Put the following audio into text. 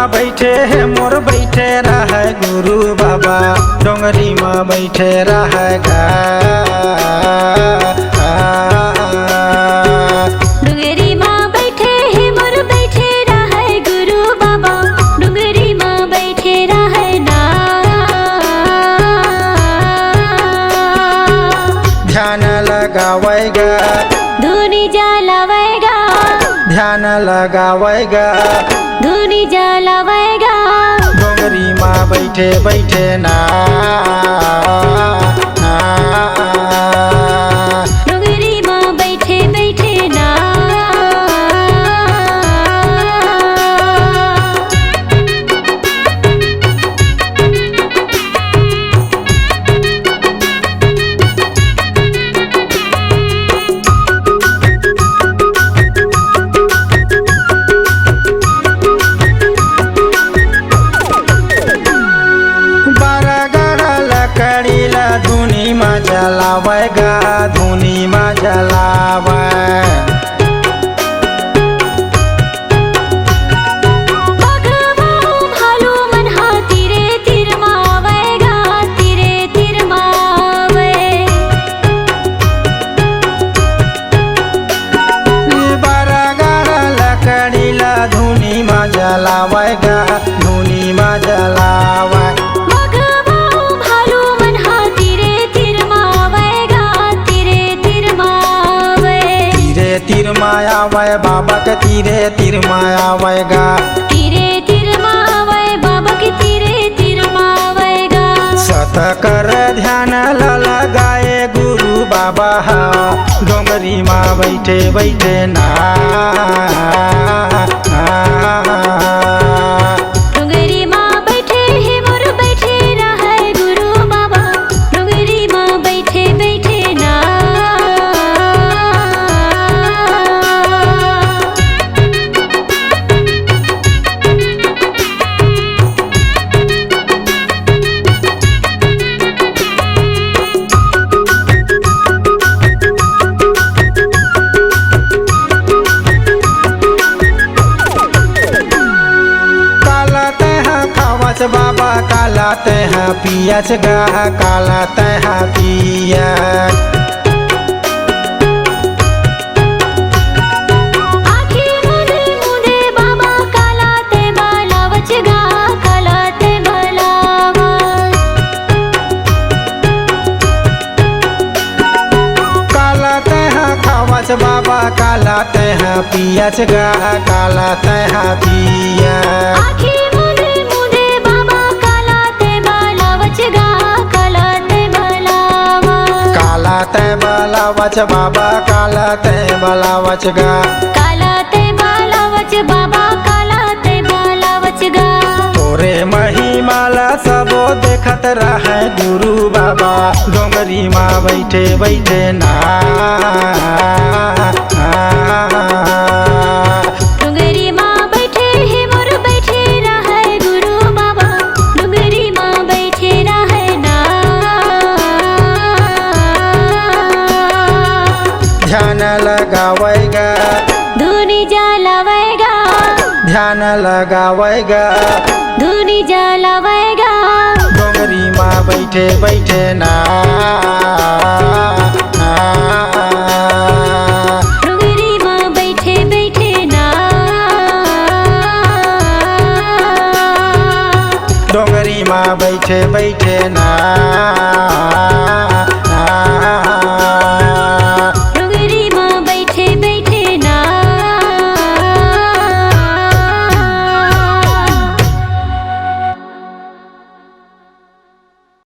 माँ बैठे है मोर बैठे रहे गुरु बाबा डोंगरी माँ बैठे रहेगा। डोंगरी माँ बैठे है मोर बैठे रहे गुरु बाबा डोंगरी माँ बैठे रहे ना। ध्यान लगावेगा धुनी जलावेगा ध्यान लगावेगा धुनी जलावेगा। डोंगरी माँ बैठे बैठे ना डोंगरी माँ बैठे बैठे ना। धुनी में जलावेगा धुनी में जलावे। धुनी में जलावेगा धुनी में जलावे। तीर माया वै बाबा के तीरे तीर माया वैगा तीरे तीर मावे बाबा के तीरे तीर मावेगा। सत कर ध्यान लगाए गुरु बाबा डोंगरी माँ बैठे बैठे ना। डोंगरी माँ बैठे है मोर बैठे रहे गुरु बाबा डोंगरी माँ बैठे बैठे ना। बाबा काला तह पियच गा काला तह पिया। आखी मुदे मुदे बाबा काला ते बलावच गा काला ते बलावा। काला तह खावच बाबा काला तह पियच गा काला तह पिया। बलावच बाबा काला ते बलावच गा काला ते बलावच बाबा काला ते बलावच गा। तोरे महिमाला सबो देखत रहे गुरु बाबा डोंगरी माँ बैठे बैठे ना। डोंगरी माँ बैठे है मोर बैठे रहे गुरु बाबा डोंगरी माँ बैठे रहे ना। ध्यान लगावेगा धुनी जलावेगा ध्यान लगावेगा धुनी जलावेगा। डोंगरी माँ बैठे बैठे ना। डोंगरी माँ बैठे बैठे ना। डोंगरी माँ बैठे बैठे ना।